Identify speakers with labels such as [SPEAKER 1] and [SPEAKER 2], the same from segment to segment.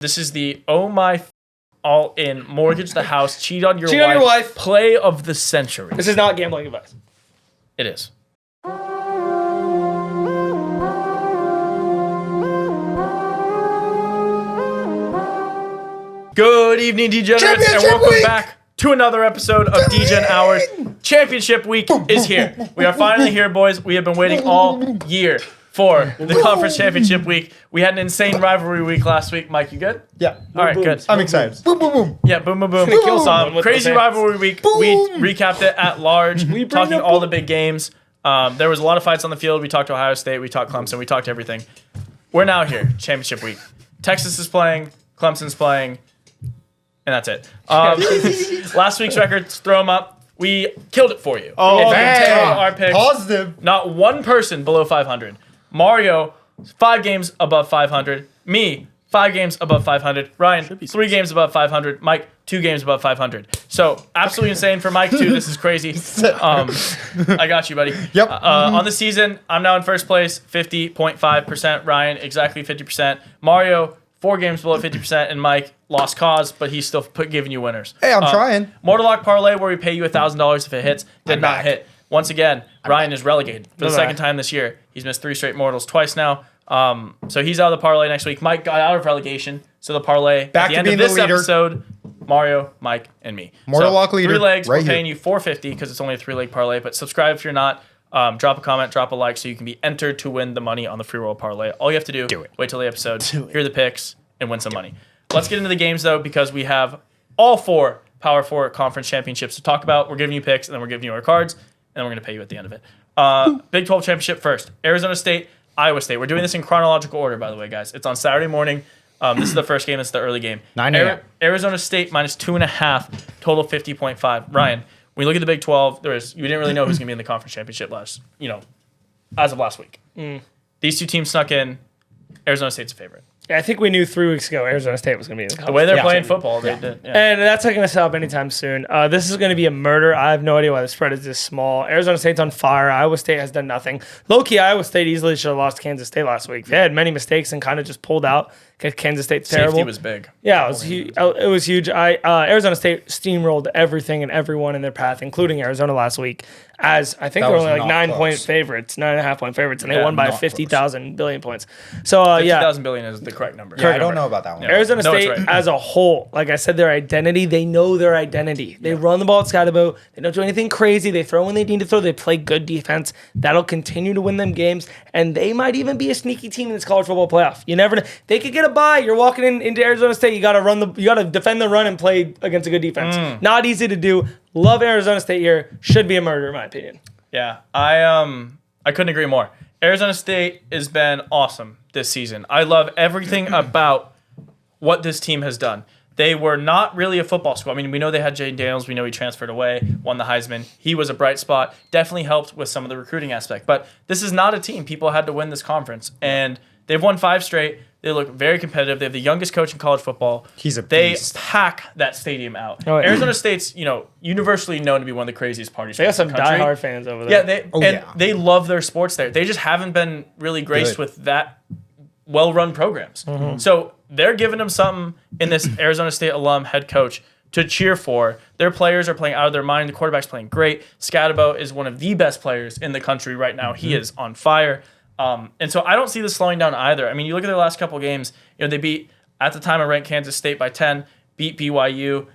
[SPEAKER 1] This is the all-in mortgage the house, cheat on your
[SPEAKER 2] wife
[SPEAKER 1] play of the century.
[SPEAKER 2] This is not gambling advice.
[SPEAKER 1] It is. Good evening, degenerates, and welcome back to another episode of DGen Hours. Championship week is here. We are finally here, boys. We have been waiting all year for the conference championship week. We had an insane rivalry week last week. Mike, you good?
[SPEAKER 3] Yeah.
[SPEAKER 1] All right, good.
[SPEAKER 3] I'm excited. Boom, boom, boom.
[SPEAKER 1] Yeah, boom, boom, boom. Crazy rivalry week. We recapped it at large, talking all the big games. There was a lot of fights on the field. We talked Ohio State. We talked Clemson. We talked everything. We're now here, championship week. Texas is playing. Clemson's playing. And that's it. Last week's records, throw them up. We killed it for you.
[SPEAKER 3] Oh,
[SPEAKER 1] man. Our picks.
[SPEAKER 3] Positive.
[SPEAKER 1] Not one person below 500. Mario, 5 games above 500. Me, 5 games above 500. Ryan, 3 games above 500. Mike, 2 games above 500. So, absolutely insane for Mike, too. This is crazy. I got you, buddy.
[SPEAKER 3] Yep.
[SPEAKER 1] On the season, I'm now in first place, 50.5%. Ryan, exactly 50%. Mario, 4 games below 50%, and Mike lost cause, but he's still giving you winners.
[SPEAKER 3] Hey, I'm trying.
[SPEAKER 1] Mortal Lock Parlay, where we pay you $1,000 if it hits, did not hit. Once again, Ryan is relegated for the second time this year. He's missed 3 straight Mortals twice now. So he's out of the parlay next week. Mike got out of relegation, so the parlay
[SPEAKER 3] back
[SPEAKER 1] at the
[SPEAKER 3] to
[SPEAKER 1] end
[SPEAKER 3] being
[SPEAKER 1] of this
[SPEAKER 3] the leader.
[SPEAKER 1] episode, Mario, Mike, and me.
[SPEAKER 3] Mortal Lock leader.
[SPEAKER 1] 3 legs,
[SPEAKER 3] right
[SPEAKER 1] we're paying
[SPEAKER 3] here.
[SPEAKER 1] you $450 because it's only a 3-leg parlay. But subscribe if you're not. Drop a comment, drop a like, so you can be entered to win the money on the free roll parlay. All you have to do
[SPEAKER 3] it.
[SPEAKER 1] wait till the episode, hear the picks, and win some money. Let's get into the games, though, because we have all 4 Power 4 conference championships to talk about. We're giving you picks, and then we're giving you our cards, and then we're going to pay you at the end of it. Big 12 championship first. Arizona State, Iowa State. We're doing this in chronological order, by the way, guys. It's on Saturday morning. This is the first game. This is the early game.
[SPEAKER 3] 9 a.m.
[SPEAKER 1] Arizona State minus 2.5, total 50.5. Ryan, when you look at the Big 12, you didn't really know who's going to be in the conference championship as of last week. These 2 teams snuck in. Arizona State's a favorite.
[SPEAKER 2] Yeah, I think we knew 3 weeks ago Arizona State was going to be in the conference.
[SPEAKER 1] The way they're playing football, they did. Yeah.
[SPEAKER 2] And that's not going to stop anytime soon. This is going to be a murder. I have no idea why the spread is this small. Arizona State's on fire. Iowa State has done nothing. Low-key, Iowa State easily should have lost to Kansas State last week. They had many mistakes and kind of just pulled out because Kansas State's terrible.
[SPEAKER 1] Safety was big.
[SPEAKER 2] Yeah, it was huge. Arizona State steamrolled everything and everyone in their path, including Arizona last week, as I think
[SPEAKER 3] That
[SPEAKER 2] they were
[SPEAKER 3] was
[SPEAKER 2] only like
[SPEAKER 3] not
[SPEAKER 2] 9-point
[SPEAKER 3] close.
[SPEAKER 2] favorites, 9.5-point favorites, and they won by
[SPEAKER 3] not
[SPEAKER 2] 50,000 billion points. So,
[SPEAKER 1] 50,000 billion is the correct number.
[SPEAKER 3] Yeah, I don't know about that one.
[SPEAKER 2] Arizona
[SPEAKER 1] No, it's
[SPEAKER 2] State
[SPEAKER 1] right.
[SPEAKER 2] as a whole, like I said, their identity, they know their identity. They run the ball at Scotabo. They don't do anything crazy. They throw when they need to throw. They play good defense. That'll continue to win them games, and they might even be a sneaky team in this college football playoff. You never know. They could get a bye. You're walking into Arizona State. You got to defend the run and play against a good defense. Not easy to do. Love Arizona State here. Should be a murder in my opinion.
[SPEAKER 1] Yeah, I couldn't agree more. Arizona State has been awesome this season. I love everything about what this team has done. They were not really a football school. I mean, we know they had Jay Daniels. We know he transferred away, won the Heisman. He was a bright spot. Definitely helped with some of the recruiting aspect. But this is not a team. People had to win this conference. And they've won 5 straight. They look very competitive. They have the youngest coach in college football.
[SPEAKER 3] He's a
[SPEAKER 1] They
[SPEAKER 3] beast.
[SPEAKER 1] pack that stadium out.
[SPEAKER 2] Oh, yeah.
[SPEAKER 1] Arizona State's, universally known to be one of the craziest parties.
[SPEAKER 2] They got some
[SPEAKER 1] in the country.
[SPEAKER 2] diehard fans over there.
[SPEAKER 1] Yeah, they love their sports there. They just haven't been really graced
[SPEAKER 3] Good.
[SPEAKER 1] with that well-run programs. So they're giving them something in this Arizona State alum head coach to cheer for. Their players are playing out of their mind. The quarterback's playing great. Scatabo is one of the best players in the country right now. He is on fire. And so I don't see this slowing down either. I mean, you look at their last couple games, they beat, at the time, a ranked Kansas State by 10, beat BYU,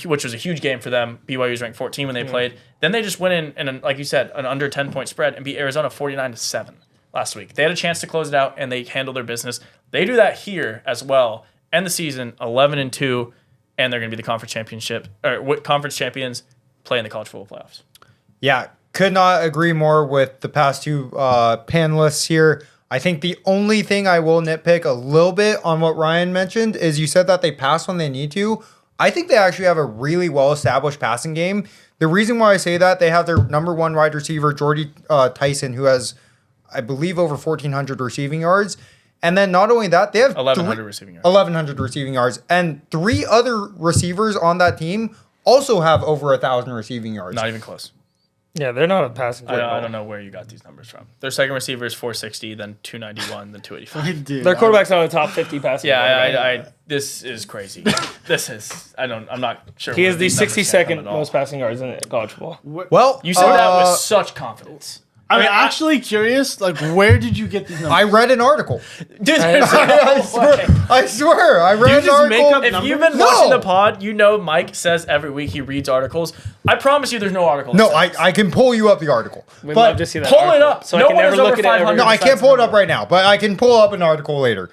[SPEAKER 1] which was a huge game for them. BYU was ranked 14 when they played. Then they just went in, like you said, an under 10-point spread and beat Arizona 49-7 last week. They had a chance to close it out, and they handled their business. They do that here as well. End the season 11-2, and they're going to be the conference conference champions, play in the college football playoffs.
[SPEAKER 3] Yeah, could not agree more with the past 2 panelists here. I think the only thing I will nitpick a little bit on what Ryan mentioned is you said that they pass when they need to. I think they actually have a really well-established passing game. The reason why I say that, they have their number 1 wide receiver, Jordy Tyson, who has, I believe, over 1,400 receiving yards. And then not only that, they have
[SPEAKER 1] 1,100 receiving yards.
[SPEAKER 3] 1,100 receiving yards. And 3 other receivers on that team also have over 1,000 receiving yards.
[SPEAKER 1] Not even close.
[SPEAKER 2] Yeah, they're not a passing team.
[SPEAKER 1] I don't know where you got these numbers from. Their second receiver is 460, then 291, then 285.
[SPEAKER 4] Dude,
[SPEAKER 2] Their quarterback's not a top 50 passing.
[SPEAKER 1] Yeah, this is crazy. I'm not sure.
[SPEAKER 2] He
[SPEAKER 1] where
[SPEAKER 2] is the
[SPEAKER 1] these numbers came
[SPEAKER 2] 62nd
[SPEAKER 1] from at all.
[SPEAKER 2] most passing yards in college football.
[SPEAKER 3] Well,
[SPEAKER 1] You said that with such confidence.
[SPEAKER 4] I'm actually curious. Like, where did you get these numbers?
[SPEAKER 3] I read an article.
[SPEAKER 1] Dude,
[SPEAKER 3] I swear, I read an
[SPEAKER 4] just make
[SPEAKER 3] article.
[SPEAKER 4] up
[SPEAKER 1] if you've been
[SPEAKER 3] No.
[SPEAKER 1] watching the pod, you know Mike says every week he reads articles. I promise you there's no article.
[SPEAKER 3] No,
[SPEAKER 1] that says
[SPEAKER 3] I can pull you up the article.
[SPEAKER 2] We'd
[SPEAKER 3] But
[SPEAKER 2] love to see that.
[SPEAKER 1] pull it
[SPEAKER 2] article,
[SPEAKER 1] up.
[SPEAKER 2] So
[SPEAKER 1] No
[SPEAKER 2] I can
[SPEAKER 1] one
[SPEAKER 2] never
[SPEAKER 1] is
[SPEAKER 2] look
[SPEAKER 1] over
[SPEAKER 2] at it.
[SPEAKER 1] 500.
[SPEAKER 2] every
[SPEAKER 3] no, I can't pull it up right now, but I can pull up an article later.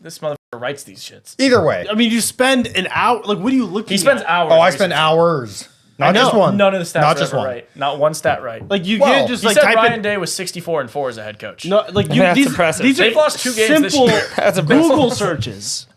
[SPEAKER 1] this motherfucker writes these shits.
[SPEAKER 3] Either way.
[SPEAKER 4] I mean, you spend an hour. Like, what are you looking?
[SPEAKER 1] He spends
[SPEAKER 4] at?
[SPEAKER 1] hours.
[SPEAKER 3] Oh, I spent hours. Not just one.
[SPEAKER 1] None of the stats
[SPEAKER 3] Not
[SPEAKER 1] are
[SPEAKER 3] just
[SPEAKER 1] ever
[SPEAKER 3] one.
[SPEAKER 1] right. Not one stat right.
[SPEAKER 4] Like, you
[SPEAKER 3] Well,
[SPEAKER 4] can't just
[SPEAKER 1] He
[SPEAKER 4] like
[SPEAKER 1] said
[SPEAKER 4] type
[SPEAKER 1] Ryan
[SPEAKER 4] in.
[SPEAKER 1] Day was 64-4 as a head coach.
[SPEAKER 4] No, like you.
[SPEAKER 2] That's
[SPEAKER 4] These,
[SPEAKER 2] impressive.
[SPEAKER 4] these are
[SPEAKER 1] They've lost 2 games this
[SPEAKER 4] simple
[SPEAKER 1] year.
[SPEAKER 2] That's impressive.
[SPEAKER 4] Google searches.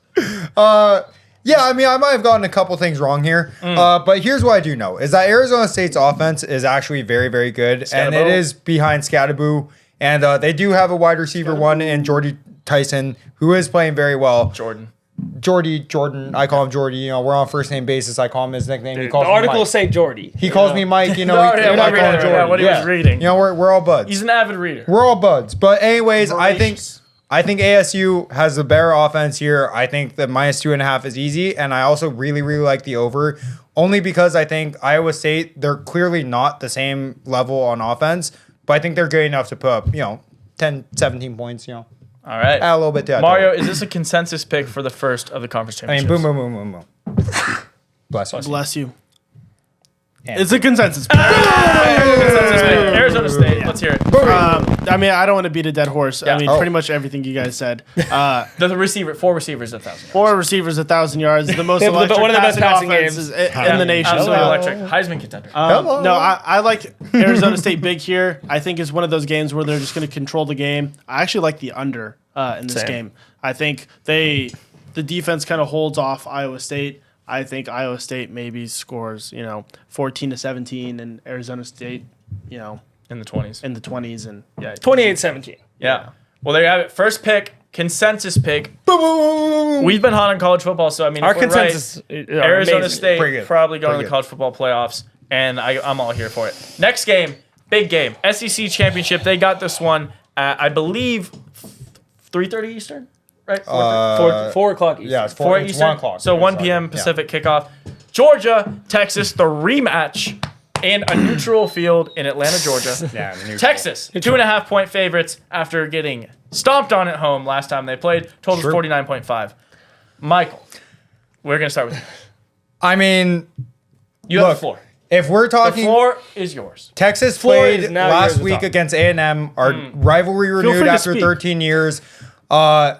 [SPEAKER 3] Yeah, I mean, I might have gotten a couple things wrong here, but here's what I do know is that Arizona State's offense is actually very, very good, and it
[SPEAKER 1] Scatterbo.
[SPEAKER 3] is behind Scattaboo, and they do have a wide receiver one in Jordy Tyson, who is playing very well.
[SPEAKER 1] Jordan.
[SPEAKER 3] Jordan, I call him Jordy. You know, we're on first name basis. I call him his nickname. He
[SPEAKER 2] The
[SPEAKER 3] calls me
[SPEAKER 2] articles
[SPEAKER 3] Mike.
[SPEAKER 2] say Jordy.
[SPEAKER 3] He calls me Mike. You know,
[SPEAKER 1] No,
[SPEAKER 3] he,
[SPEAKER 1] yeah,
[SPEAKER 3] I
[SPEAKER 1] what
[SPEAKER 3] call him
[SPEAKER 1] reading,
[SPEAKER 3] Jordy.
[SPEAKER 1] yeah, what he was reading.
[SPEAKER 3] You know, we're all buds.
[SPEAKER 1] He's an avid reader.
[SPEAKER 3] We're all buds. But anyways,
[SPEAKER 1] Voracious.
[SPEAKER 3] I think ASU has the better offense here. I think the -2.5 is easy, and I also really, really like the over, only because I think Iowa State, they're clearly not the same level on offense, but I think they're good enough to put up, 10, 17 points,
[SPEAKER 1] All right.
[SPEAKER 3] add a little bit to that.
[SPEAKER 1] Mario, is this a consensus pick for the first of the conference
[SPEAKER 3] I mean,
[SPEAKER 1] championships?
[SPEAKER 3] boom, boom, boom, boom, boom. Bless us.
[SPEAKER 4] Bless you.
[SPEAKER 3] And-
[SPEAKER 4] It's a consensus.
[SPEAKER 1] Consensus pick. Arizona State. Let's hear it.
[SPEAKER 4] I mean, I don't want to beat a dead horse.
[SPEAKER 1] Yeah.
[SPEAKER 4] I mean,
[SPEAKER 3] Oh.
[SPEAKER 4] pretty much everything you guys said.
[SPEAKER 1] The receiver, 4 receivers, 1,000.
[SPEAKER 4] 4 receivers, 1,000 yards. The most
[SPEAKER 2] They have
[SPEAKER 4] electric
[SPEAKER 2] one of the best passing
[SPEAKER 4] offenses
[SPEAKER 2] games.
[SPEAKER 4] in the nation.
[SPEAKER 1] Absolutely
[SPEAKER 4] So,
[SPEAKER 1] electric. Heisman contender.
[SPEAKER 3] Hello.
[SPEAKER 4] No, I like Arizona State big here. I think it's one of those games where they're just going to control the game. I actually like the under in this
[SPEAKER 2] Same.
[SPEAKER 4] game. I think the defense kind of holds off Iowa State. I think Iowa State maybe scores, 14-17, and Arizona State,
[SPEAKER 1] in the 20s.
[SPEAKER 4] in the 20s. And
[SPEAKER 1] Yeah.
[SPEAKER 2] 28-17.
[SPEAKER 1] Yeah. Well, there you have it. First pick, consensus pick.
[SPEAKER 3] Boom, boom, boom, boom.
[SPEAKER 1] We've been hot on college football, so I mean,
[SPEAKER 2] Our
[SPEAKER 1] if we're
[SPEAKER 2] consensus
[SPEAKER 1] right,
[SPEAKER 2] are
[SPEAKER 1] Arizona
[SPEAKER 2] amazing.
[SPEAKER 1] State
[SPEAKER 3] Pretty good.
[SPEAKER 1] probably going to
[SPEAKER 3] Pretty
[SPEAKER 1] the
[SPEAKER 3] good.
[SPEAKER 1] college football playoffs, and I'm all here for it. Next game, big game, SEC championship. They got this one at, I believe, 3:30 Eastern, right?
[SPEAKER 2] 4 o'clock Eastern.
[SPEAKER 3] Yeah, it's
[SPEAKER 1] 4
[SPEAKER 3] it's
[SPEAKER 1] Eastern.
[SPEAKER 3] 1 o'clock.
[SPEAKER 1] So 1
[SPEAKER 3] Sorry.
[SPEAKER 1] p.m.
[SPEAKER 3] Yeah.
[SPEAKER 1] Pacific kickoff. Georgia, Texas, the rematch in a neutral field in Atlanta, Georgia.
[SPEAKER 3] Yeah, the neutral.
[SPEAKER 1] Texas, 2.5 point favorites after getting stomped on at home last time they played. Total
[SPEAKER 3] Sure.
[SPEAKER 1] 49.5. Michael, we're going to start with you.
[SPEAKER 3] I mean,
[SPEAKER 1] You have
[SPEAKER 3] look,
[SPEAKER 1] the floor.
[SPEAKER 3] if we're
[SPEAKER 1] The
[SPEAKER 3] talking
[SPEAKER 1] floor is yours.
[SPEAKER 3] Texas
[SPEAKER 2] Floor
[SPEAKER 3] played
[SPEAKER 2] is now
[SPEAKER 3] last
[SPEAKER 2] yours to
[SPEAKER 3] week
[SPEAKER 2] talk.
[SPEAKER 3] against A&M. Our rivalry
[SPEAKER 4] free
[SPEAKER 3] renewed
[SPEAKER 4] to
[SPEAKER 3] after
[SPEAKER 4] speak.
[SPEAKER 3] 13 years.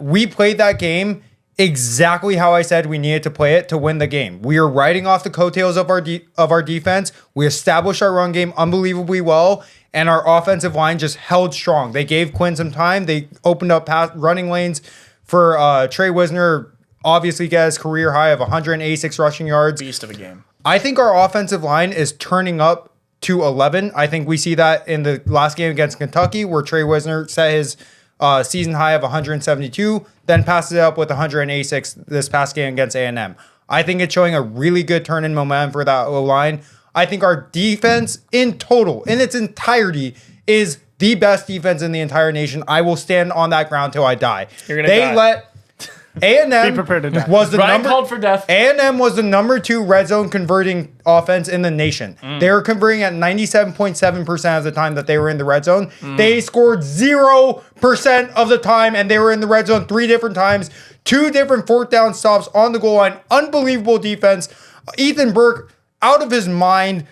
[SPEAKER 3] We played that game exactly how I said we needed to play it to win the game. We are riding off the coattails of our defense. We established our run game unbelievably well, and our offensive line just held strong. They gave Quinn some time. They opened up running lanes for Trey Wisner. Obviously, get his career high of 186 rushing yards.
[SPEAKER 1] Beast of a game.
[SPEAKER 3] I think our offensive line is turning up to 11. I think we see that in the last game against Kentucky, where Trey Wisner set his season high of 172, then passes it up with 186 this past game against A&M. I think it's showing a really good turn in momentum for that O-line. I think our defense in total, in its entirety, is the best defense in the entire nation. I will stand on that ground till I die.
[SPEAKER 2] You're gonna
[SPEAKER 3] They
[SPEAKER 2] die.
[SPEAKER 3] let A&M
[SPEAKER 4] Be prepared to die.
[SPEAKER 3] was the
[SPEAKER 1] Ryan
[SPEAKER 3] number
[SPEAKER 1] called for death.
[SPEAKER 3] A&M was the number 2 red zone converting offense in the nation. They were converting at 97.7% of the time that they were in the red zone. They scored 0% of the time, and they were in the red zone 3 different times. 2 different 4th down stops on the goal line. Unbelievable defense. Ethan Burke out of his mind.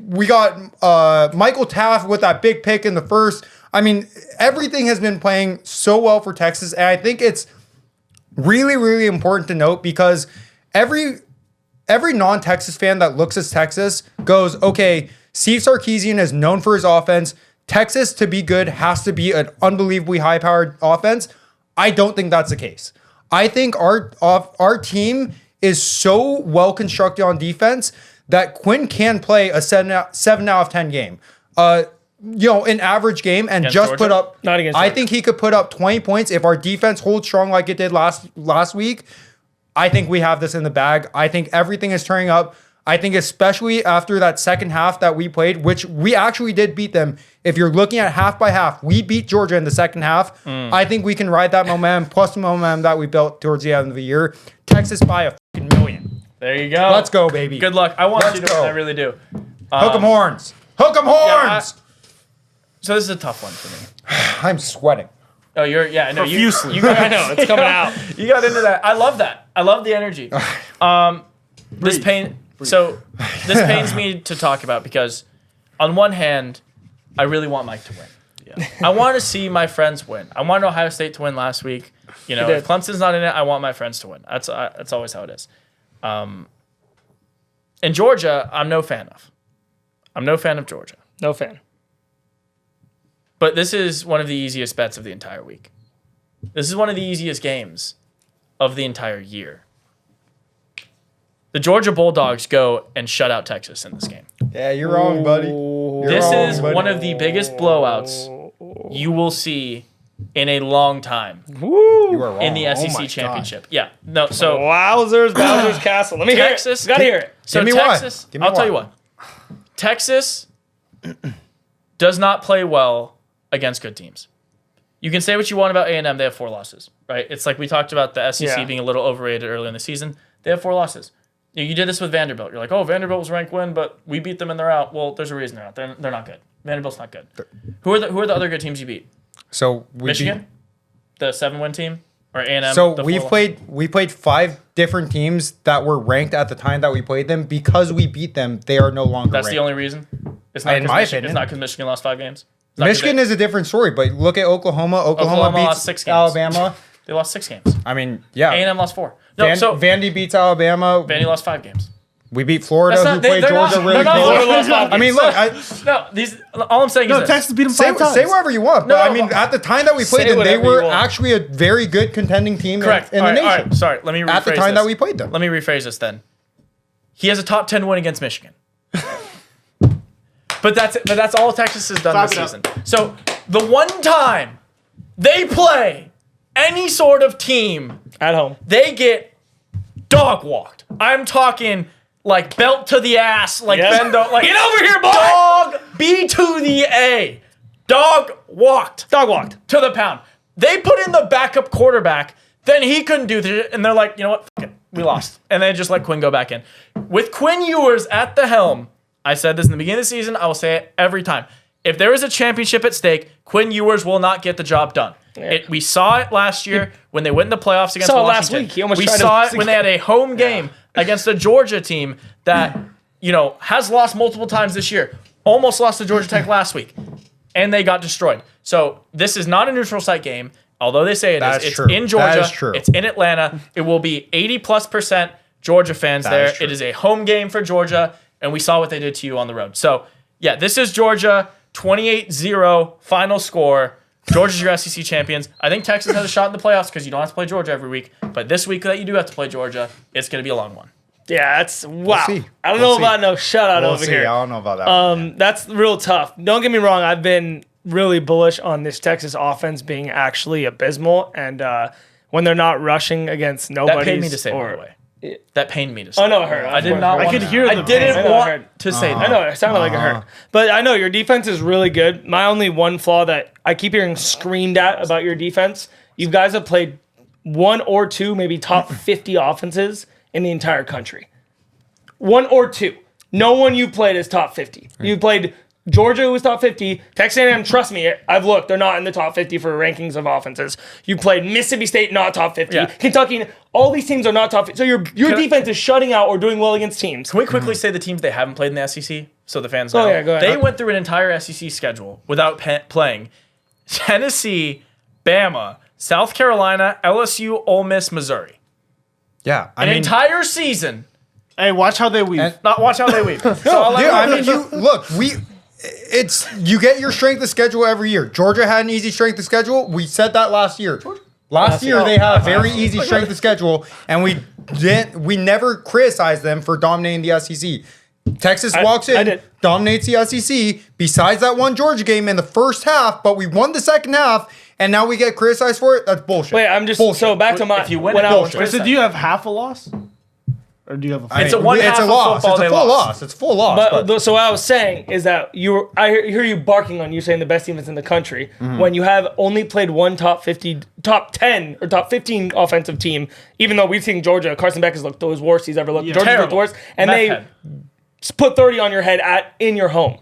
[SPEAKER 3] We got Michael Taft with that big pick in the first. I mean, everything has been playing so well for Texas, and I think it's really, really important to note because every non-Texas fan that looks at Texas goes, okay, Steve Sarkisian is known for his offense. Texas, to be good, has to be an unbelievably high-powered offense. I don't think that's the case. I think our team is so well constructed on defense that Quinn can play a 7 out of 10 game. An average game and
[SPEAKER 1] Against
[SPEAKER 3] just
[SPEAKER 1] Georgia?
[SPEAKER 3] put up.
[SPEAKER 2] Not against
[SPEAKER 3] I
[SPEAKER 2] Georgia.
[SPEAKER 3] think he could put up 20 points if our defense holds strong like it did last week. I think we have this in the bag. I think everything is turning up. I think especially after that second half that we played, which we actually did beat them. If you're looking at half by half, we beat Georgia in the second half. I think we can ride that momentum plus the momentum that we built towards the end of the year. Texas by a fucking million.
[SPEAKER 1] There you go.
[SPEAKER 3] Let's go, baby.
[SPEAKER 1] Good luck. I want
[SPEAKER 3] Let's
[SPEAKER 1] you to
[SPEAKER 3] go.
[SPEAKER 1] win. I really do.
[SPEAKER 3] Hook 'em horns. Hook 'em horns.
[SPEAKER 1] So this is a tough one for me.
[SPEAKER 3] I'm sweating.
[SPEAKER 1] Oh, you're yeah. No, you
[SPEAKER 4] Profusely.
[SPEAKER 1] got,
[SPEAKER 2] I know, it's coming out.
[SPEAKER 1] You got into that. I love that. I love the energy. This pain. So this pains me to talk about because, on one hand, I really want Mike to win.
[SPEAKER 4] Yeah.
[SPEAKER 1] I want to see my friends win. I wanted Ohio State to win last week. You know,
[SPEAKER 2] did.
[SPEAKER 1] if Clemson's not in it, I want my friends to win. That's always how it is. In Georgia, I'm no fan of. I'm no fan of Georgia.
[SPEAKER 2] No fan.
[SPEAKER 1] But this is one of the easiest bets of the entire week. This is one of the easiest games of the entire year. The Georgia Bulldogs go and shut out Texas in this game.
[SPEAKER 3] Yeah, you're wrong, buddy. You're
[SPEAKER 1] This
[SPEAKER 3] wrong,
[SPEAKER 1] is
[SPEAKER 3] buddy.
[SPEAKER 1] one of the biggest blowouts you will see in a long time
[SPEAKER 2] Woo!
[SPEAKER 3] You are wrong.
[SPEAKER 1] in the
[SPEAKER 4] my
[SPEAKER 1] SEC
[SPEAKER 4] God.
[SPEAKER 1] championship. Yeah. No, so
[SPEAKER 2] Wowzers, Bowser's Castle. Let me hear
[SPEAKER 1] Texas.
[SPEAKER 2] it. Gotta hear it.
[SPEAKER 1] So
[SPEAKER 3] Give me one.
[SPEAKER 1] Texas,
[SPEAKER 3] Give me
[SPEAKER 1] I'll tell
[SPEAKER 3] one.
[SPEAKER 1] you what. Texas does not play well against good teams. You can say what you want about A&M. They have 4 losses, right? It's like we talked about the SEC
[SPEAKER 2] Yeah.
[SPEAKER 1] being a little overrated early in the season. They have 4 losses. You did this with Vanderbilt. You're like, oh, Vanderbilt was ranked win, but we beat them and they're out. Well, there's a reason they're out. They're not good. Vanderbilt's not good. Who are the other good teams you beat?
[SPEAKER 3] So we
[SPEAKER 1] Michigan, the 7-win team, or A&M?
[SPEAKER 3] So
[SPEAKER 1] the
[SPEAKER 3] we
[SPEAKER 1] 4
[SPEAKER 3] played 5 different teams that were ranked at the time that we played them. Because we beat them, they are no longer
[SPEAKER 1] That's
[SPEAKER 3] ranked.
[SPEAKER 1] the only reason. It's not
[SPEAKER 3] In
[SPEAKER 1] 'cause
[SPEAKER 3] my
[SPEAKER 1] Michigan,
[SPEAKER 3] opinion.
[SPEAKER 1] It's not because Michigan lost 5 games. It's not 'cause
[SPEAKER 3] Michigan is a different story, but look at Oklahoma. Oklahoma
[SPEAKER 1] Oklahoma
[SPEAKER 3] beats
[SPEAKER 1] lost 6 games.
[SPEAKER 3] Alabama.
[SPEAKER 1] they lost 6 games.
[SPEAKER 3] I mean, yeah.
[SPEAKER 1] A&M lost 4. No, so
[SPEAKER 3] Vandy beats Alabama.
[SPEAKER 1] Vandy lost 5 games.
[SPEAKER 3] We beat Florida,
[SPEAKER 1] That's
[SPEAKER 3] who
[SPEAKER 1] not- they-
[SPEAKER 3] played
[SPEAKER 1] they're not-
[SPEAKER 3] Georgia
[SPEAKER 1] they're
[SPEAKER 3] really
[SPEAKER 1] not
[SPEAKER 3] close.
[SPEAKER 1] Florida lost 5
[SPEAKER 3] I mean,
[SPEAKER 1] games.
[SPEAKER 3] look,
[SPEAKER 1] No, these. All I'm saying
[SPEAKER 4] No,
[SPEAKER 1] is this.
[SPEAKER 4] Texas beat them
[SPEAKER 3] say
[SPEAKER 4] 5 times.
[SPEAKER 3] say whatever you want, but
[SPEAKER 1] No,
[SPEAKER 3] I mean, at the time that we played
[SPEAKER 2] Say
[SPEAKER 3] them, they
[SPEAKER 2] whatever
[SPEAKER 3] were
[SPEAKER 2] you want.
[SPEAKER 3] actually a very good contending team
[SPEAKER 1] Correct.
[SPEAKER 3] in
[SPEAKER 1] all
[SPEAKER 3] the
[SPEAKER 1] right,
[SPEAKER 3] nation.
[SPEAKER 1] all right. Sorry, let me rephrase
[SPEAKER 3] At the time
[SPEAKER 1] this.
[SPEAKER 3] that we played them.
[SPEAKER 1] Let me rephrase this then. He has a top 10 win against Michigan. But that's all Texas has done
[SPEAKER 4] Clap
[SPEAKER 1] this
[SPEAKER 4] it up.
[SPEAKER 1] season. So the one time they play any sort of team,
[SPEAKER 2] At home.
[SPEAKER 1] they get dog walked. I'm talking like belt to the ass, like
[SPEAKER 2] Yes.
[SPEAKER 1] bend like
[SPEAKER 2] Get over here, boy!
[SPEAKER 1] Dog B to the A. Dog walked
[SPEAKER 2] Dog walked.
[SPEAKER 1] to the pound. They put in the backup quarterback, then he couldn't do it, and they're like, you know what? F- it. We lost. And they just let Quinn go back in. With Quinn Ewers at the helm, I said this in the beginning of the season, I will say it every time. If there is a championship at stake, Quinn Ewers will not get the job done. We saw it last year when they went in the playoffs against
[SPEAKER 2] Saw it last
[SPEAKER 1] Washington.
[SPEAKER 2] week. He almost
[SPEAKER 1] We
[SPEAKER 2] tried to-
[SPEAKER 1] saw it when they had a home game against a Georgia team that, has lost multiple times this year. Almost lost to Georgia Tech last week. And they got destroyed. So this is not a neutral site game, although they say it
[SPEAKER 3] That's
[SPEAKER 1] is. It's
[SPEAKER 3] true.
[SPEAKER 1] in Georgia.
[SPEAKER 3] That is true.
[SPEAKER 1] It's in Atlanta. It will be 80+% Georgia fans there.
[SPEAKER 3] is true.
[SPEAKER 1] It is a home game for Georgia, and we saw what they did to you on the road. So, yeah, this is Georgia, 28-0 final score. Georgia's your SEC champions. I think Texas has a shot in the playoffs because you don't have to play Georgia every week. But this week that you do have to play Georgia, it's going to be a long one.
[SPEAKER 2] Yeah, that's wow.
[SPEAKER 3] see.
[SPEAKER 2] I don't
[SPEAKER 3] We'll
[SPEAKER 2] know
[SPEAKER 3] see.
[SPEAKER 2] about no shutout
[SPEAKER 3] We'll
[SPEAKER 2] over
[SPEAKER 3] see.
[SPEAKER 2] here.
[SPEAKER 3] I don't know about that.
[SPEAKER 2] That's real tough. Don't get me wrong. I've been really bullish on this Texas offense being actually abysmal, and when they're not rushing against nobody.
[SPEAKER 1] That pained me to say, by the way. That pained me to say.
[SPEAKER 2] Oh no, it hurt.
[SPEAKER 1] I did not
[SPEAKER 4] I
[SPEAKER 1] want
[SPEAKER 4] could
[SPEAKER 1] to.
[SPEAKER 4] hear
[SPEAKER 1] I
[SPEAKER 4] the
[SPEAKER 1] didn't
[SPEAKER 2] pain. I know it
[SPEAKER 1] want
[SPEAKER 2] hurt.
[SPEAKER 1] to say
[SPEAKER 2] I
[SPEAKER 1] that.
[SPEAKER 2] know it sounded like it hurt, but I know your defense is really good. My only one flaw that I keep hearing screamed at about your defense, you guys have played 1 or 2, maybe top 50 offenses in the entire country. 1 or 2. No one you played is top 50. You played Georgia, who was top 50. Texas A&M, trust me, I've looked. They're not in the top 50 for rankings of offenses. You played Mississippi State, not top 50.
[SPEAKER 1] Yeah.
[SPEAKER 2] Kentucky, all these teams are not top 50. So your defense is shutting out or doing well against teams.
[SPEAKER 1] Can we quickly say the teams they haven't played in the SEC so the fans know?
[SPEAKER 2] yeah, go ahead.
[SPEAKER 1] They went through an entire SEC schedule without playing Tennessee, Bama, South Carolina, LSU, Ole Miss, Missouri.
[SPEAKER 3] yeah, I
[SPEAKER 1] An
[SPEAKER 3] mean,
[SPEAKER 1] entire season.
[SPEAKER 4] Hey, watch how they weave.
[SPEAKER 3] And-
[SPEAKER 1] Not watch how they weave. So I'll let
[SPEAKER 3] dude,
[SPEAKER 1] you
[SPEAKER 3] I
[SPEAKER 1] finish.
[SPEAKER 3] mean, you look. You get your strength of schedule every year. Georgia had an easy strength of schedule. We said that last year. Last year they had a very easy strength of schedule, and we never criticized them for dominating the SEC. Texas walks
[SPEAKER 2] I
[SPEAKER 3] in,
[SPEAKER 2] did.
[SPEAKER 3] dominates the SEC. Besides that one Georgia game in the first half, but we won the second half, and now we get criticized for it. That's bullshit.
[SPEAKER 2] Wait, I'm just
[SPEAKER 3] bullshit.
[SPEAKER 2] so back to my
[SPEAKER 1] If you win
[SPEAKER 2] when
[SPEAKER 1] it,
[SPEAKER 2] I was
[SPEAKER 1] bullshit.
[SPEAKER 4] So do you have half a loss? Or do you have a?
[SPEAKER 1] It's a one half of
[SPEAKER 3] loss.
[SPEAKER 1] football
[SPEAKER 3] It's
[SPEAKER 1] they
[SPEAKER 3] a full
[SPEAKER 1] lost.
[SPEAKER 3] loss. It's a full loss.
[SPEAKER 2] But so what I was saying is that I hear you barking on you saying the best defense in the country when you have only played one top 10 or top 15 offensive team. Even though we've seen Georgia, Carson Beck has looked his worst he's ever looked. Georgia's looked
[SPEAKER 1] Terrible.
[SPEAKER 2] worst, and
[SPEAKER 1] Meth
[SPEAKER 2] they
[SPEAKER 1] head.
[SPEAKER 2] put 30 on your head in your home.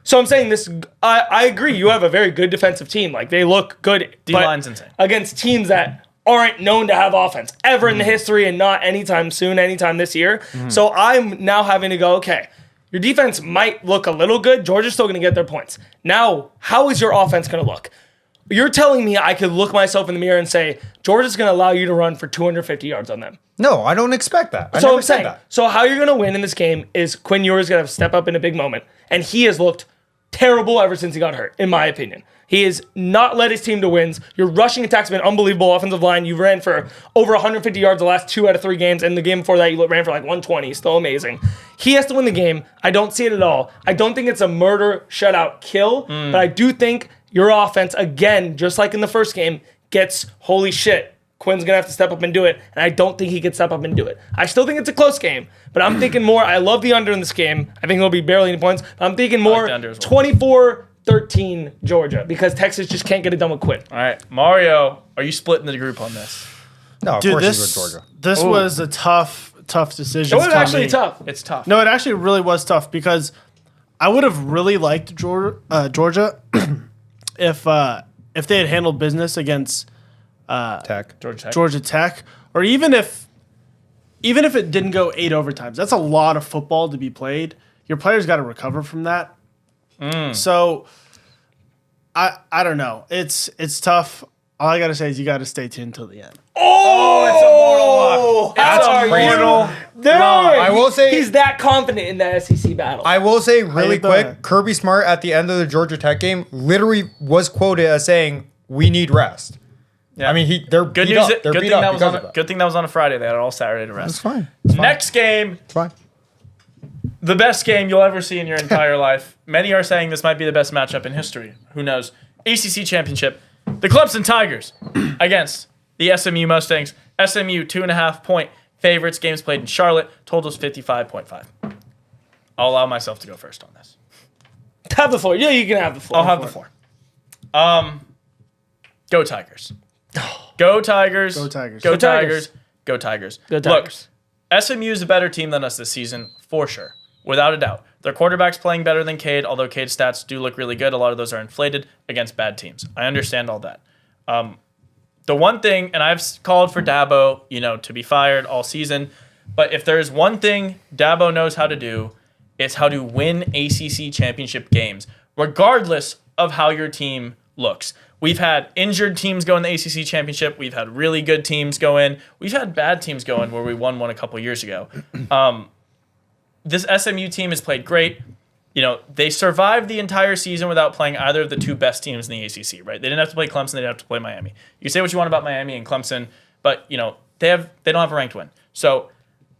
[SPEAKER 2] So I'm saying this. I agree. You have a very good defensive team. Like they look good.
[SPEAKER 1] D-line's
[SPEAKER 2] but
[SPEAKER 1] insane.
[SPEAKER 2] against teams that aren't known to have offense ever in the history and not anytime soon, anytime this year. So I'm now having to go, okay, your defense might look a little good. Georgia's still going to get their points. Now, how is your offense going to look? You're telling me I could look myself in the mirror and say, Georgia's going to allow you to run for 250 yards on them.
[SPEAKER 3] No, I don't expect that. I
[SPEAKER 2] So
[SPEAKER 3] never
[SPEAKER 2] I'm
[SPEAKER 3] said
[SPEAKER 2] saying,
[SPEAKER 3] that.
[SPEAKER 2] so how you're going to win in this game is Quinn Ewers going to step up in a big moment. And he has looked terrible ever since he got hurt, in my opinion. He has not led his team to wins. Your rushing attack's been unbelievable. Offensive line, you ran for over 150 yards the last 2 out of 3 games, and the game before that, you ran for like 120. Still amazing. He has to win the game. I don't see it at all. I don't think it's a murder, shutout, kill, but I do think your offense, again, just like in the first game, gets holy shit. Quinn's going to have to step up and do it, and I don't think he can step up and do it. I still think it's a close game, but I'm thinking more. I love the under in this game. I think it'll be barely any points. I'm thinking more
[SPEAKER 1] the under as well.
[SPEAKER 2] 24-13 Georgia because Texas just can't get it done with Quinn.
[SPEAKER 1] All right, Mario, are you splitting the group on this?
[SPEAKER 3] No, of
[SPEAKER 4] Dude,
[SPEAKER 3] course
[SPEAKER 4] this
[SPEAKER 3] he's with Georgia.
[SPEAKER 4] this was a tough decision.
[SPEAKER 2] It was
[SPEAKER 4] for
[SPEAKER 2] actually
[SPEAKER 4] me.
[SPEAKER 2] tough.
[SPEAKER 1] It's tough.
[SPEAKER 4] No, it actually really was tough because I would have really liked Georgia if they had handled business against
[SPEAKER 3] Tech.
[SPEAKER 4] Georgia Tech, or even if it didn't go 8 overtimes. That's a lot of football to be played. Your players got to recover from that. So I don't know. It's tough. All I gotta say is you got to stay tuned till the end.
[SPEAKER 2] Oh,
[SPEAKER 3] That's crazy.
[SPEAKER 2] Dude,
[SPEAKER 3] I will say-
[SPEAKER 2] he's that confident in the SEC battle.
[SPEAKER 3] I will say really
[SPEAKER 4] you doing?
[SPEAKER 3] quick, Kirby Smart at the end of the Georgia Tech game literally was quoted as saying, "We need rest."
[SPEAKER 1] Yeah.
[SPEAKER 3] I mean, they're
[SPEAKER 1] Good
[SPEAKER 3] beat
[SPEAKER 1] news.
[SPEAKER 3] up. They're
[SPEAKER 1] Good
[SPEAKER 3] beat
[SPEAKER 1] thing
[SPEAKER 3] up
[SPEAKER 1] that was
[SPEAKER 3] because
[SPEAKER 1] on.
[SPEAKER 3] of that.
[SPEAKER 1] Good thing that was on a Friday. They had all Saturday to rest.
[SPEAKER 3] It's fine. It's fine.
[SPEAKER 1] Next game,
[SPEAKER 3] It's fine.
[SPEAKER 1] the best game you'll ever see in your entire life. Many are saying this might be the best matchup in history. Who knows? ACC Championship. The Clemson Tigers against the SMU Mustangs. SMU 2.5-point favorites. Games played in Charlotte. Totals 55.5. I'll allow myself to go first on this.
[SPEAKER 2] Have the floor. Yeah, you can have the floor.
[SPEAKER 1] I'll have the floor. Go Tigers. Go Tigers.
[SPEAKER 4] Go Tigers.
[SPEAKER 1] Go
[SPEAKER 2] Go Tigers.
[SPEAKER 1] Tigers. Go Tigers.
[SPEAKER 2] Go Tigers.
[SPEAKER 1] Look, SMU is a better team than us this season, for sure. Without a doubt. Their quarterback's playing better than Cade, although Cade's stats do look really good. A lot of those are inflated against bad teams. I understand all that. The one thing, and I've called for Dabo, to be fired all season, but if there's one thing Dabo knows how to do, it's how to win ACC championship games, regardless of how your team looks. We've had injured teams go in the ACC championship. We've had really good teams go in. We've had bad teams go in where we won one a couple years ago. This SMU team has played great. They survived the entire season without playing either of the two best teams in the ACC, right? They didn't have to play Clemson. They didn't have to play Miami. You can say what you want about Miami and Clemson, but, they don't have a ranked win. So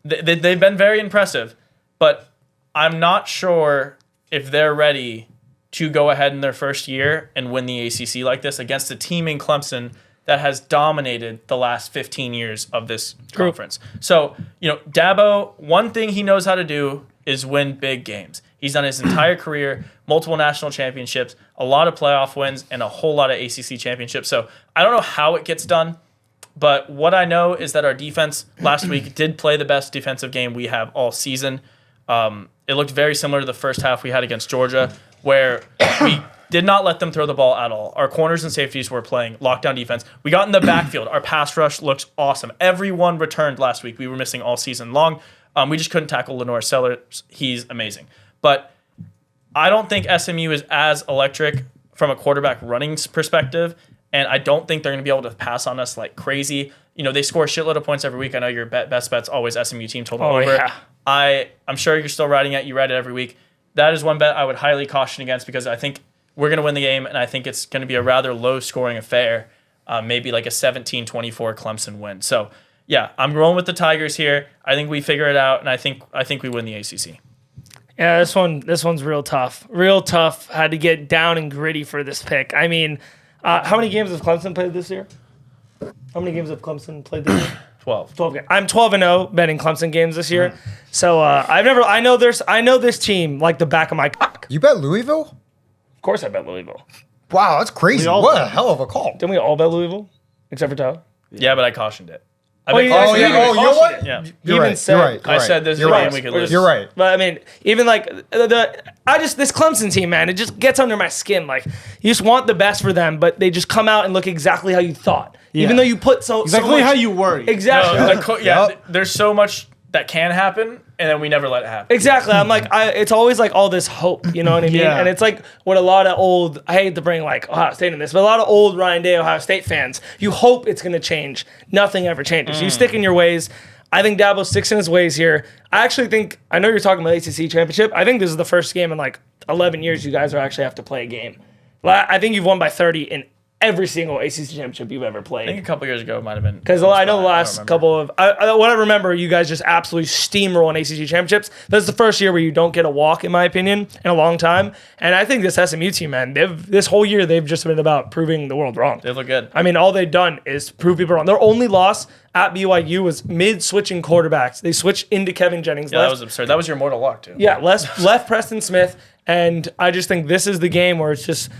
[SPEAKER 1] they've been very impressive, but I'm not sure if they're ready to go ahead in their first year and win the ACC like this against a team in Clemson that has dominated the last 15 years of this conference. So, Dabo, one thing he knows how to do is win big games. He's done his entire career, multiple national championships, a lot of playoff wins, and a whole lot of ACC championships. So I don't know how it gets done, but what I know is that our defense last week did play the best defensive game we have all season. It looked very similar to the first half we had against Georgia, where we did not let them throw the ball at all. Our corners and safeties were playing lockdown defense. We got in the backfield. Our pass rush looks awesome. Everyone returned last week. We were missing all season long. We just couldn't tackle Lenore Sellers. He's amazing. But I don't think SMU is as electric from a quarterback running perspective, and I don't think they're going to be able to pass on us like crazy. They score a shitload of points every week. I know your best bet's always SMU team total over.
[SPEAKER 2] Yeah.
[SPEAKER 1] I'm sure you're still riding it. You ride it every week. That is one bet I would highly caution against because I think we're going to win the game, and I think it's going to be a rather low-scoring affair, maybe like a 17-24 Clemson win. So, yeah, I'm rolling with the Tigers here. I think we figure it out, and I think we win the ACC.
[SPEAKER 2] Yeah, this one's real tough. Real tough. Had to get down and gritty for this pick. I mean, how many games has Clemson played this year? How many games have Clemson played this year?
[SPEAKER 1] 12.
[SPEAKER 2] 12 games. I'm 12-0 betting Clemson games this year. So I know this team like the back of my cock.
[SPEAKER 3] You bet Louisville?
[SPEAKER 2] Of course I bet Louisville.
[SPEAKER 3] Wow, that's crazy.
[SPEAKER 4] all
[SPEAKER 3] What
[SPEAKER 4] bet.
[SPEAKER 3] a hell of a call.
[SPEAKER 2] Didn't we all bet Louisville? Except for Tyler?
[SPEAKER 1] Yeah, but I cautioned it. I
[SPEAKER 2] Oh,
[SPEAKER 1] bet
[SPEAKER 2] you
[SPEAKER 3] Oh,
[SPEAKER 2] guys-
[SPEAKER 1] Clemson-
[SPEAKER 3] yeah.
[SPEAKER 2] you
[SPEAKER 3] Oh, you know what?
[SPEAKER 1] Yeah.
[SPEAKER 3] You're
[SPEAKER 2] Even
[SPEAKER 3] right.
[SPEAKER 2] said-
[SPEAKER 3] You're right.
[SPEAKER 1] I
[SPEAKER 3] You're
[SPEAKER 1] said
[SPEAKER 3] right.
[SPEAKER 1] this
[SPEAKER 3] You're
[SPEAKER 1] game
[SPEAKER 3] right.
[SPEAKER 1] we could lose.
[SPEAKER 3] You're right.
[SPEAKER 2] But I mean, even like this Clemson team, man, it just gets under my skin. Like you just want the best for them, but they just come out and look exactly how you thought. Even though you put so
[SPEAKER 4] Exactly
[SPEAKER 2] much,
[SPEAKER 4] how you worry.
[SPEAKER 2] exactly.
[SPEAKER 1] No,
[SPEAKER 2] Like,
[SPEAKER 3] Yep.
[SPEAKER 1] there's so much that can happen, and then we never let it happen.
[SPEAKER 2] exactly. I'm like, it's always like all this hope, you know what I mean?
[SPEAKER 4] Yeah.
[SPEAKER 2] And it's like what a lot of old, I hate to bring like Ohio State in this, but a lot of old Ryan Day Ohio State fans, you hope it's going to change. Nothing ever changes. You stick in your ways. I think Dabo sticks in his ways here. I actually think, I know you're talking about ACC championship. I think this is the first game in like 11 years you guys are actually have to play a game. I think you've won by 30 in every single ACC championship you've ever
[SPEAKER 1] I think
[SPEAKER 2] played.
[SPEAKER 1] a couple years ago it might have been.
[SPEAKER 2] Because I know the
[SPEAKER 1] don't
[SPEAKER 2] last
[SPEAKER 1] remember.
[SPEAKER 2] couple of, what I remember, you guys just absolutely steamroll in ACC championships. That's the first year where you don't get a walk, in my opinion, in a long time. And I think this SMU team, man, this whole year they've just been about proving the world wrong.
[SPEAKER 1] They look good.
[SPEAKER 2] I mean, all they've done is prove people wrong. Their only loss at BYU was mid-switching quarterbacks. They switched into Kevin Jennings.
[SPEAKER 1] Yeah, that was absurd. That was your mortal luck too.
[SPEAKER 2] Yeah, left Preston Smith, and I just think this is the game where it's just,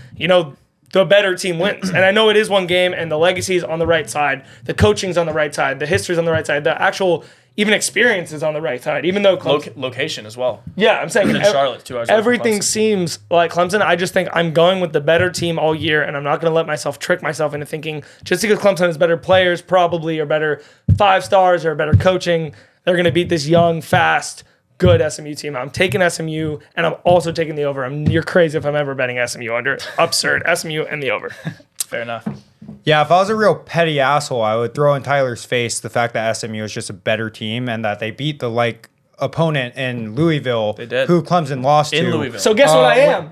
[SPEAKER 2] the better team wins. And I know it is one game, and the legacy is on the right side, the coaching's on the right side, the history's on the right side, the actual even experience is on the right side. Even though
[SPEAKER 1] Location as well.
[SPEAKER 2] yeah, I'm saying
[SPEAKER 1] In Charlotte, 2 hours away from
[SPEAKER 2] everything
[SPEAKER 1] Clemson.
[SPEAKER 2] seems like Clemson. I just think I'm going with the better team all year, and I'm not going to let myself trick myself into thinking just because Clemson has better players, probably, or better 5 stars, or better coaching, they're going to beat this young, fast, good SMU team. I'm taking SMU, and I'm also taking the over. You're crazy if I'm ever betting SMU under. Absurd. SMU and the over.
[SPEAKER 1] Fair enough.
[SPEAKER 3] Yeah, if I was a real petty asshole, I would throw in Tyler's face the fact that SMU is just a better team and that they beat the opponent in Louisville,
[SPEAKER 1] They did.
[SPEAKER 3] who Clemson lost
[SPEAKER 1] In
[SPEAKER 3] to.
[SPEAKER 1] Louisville.
[SPEAKER 2] So guess what I am?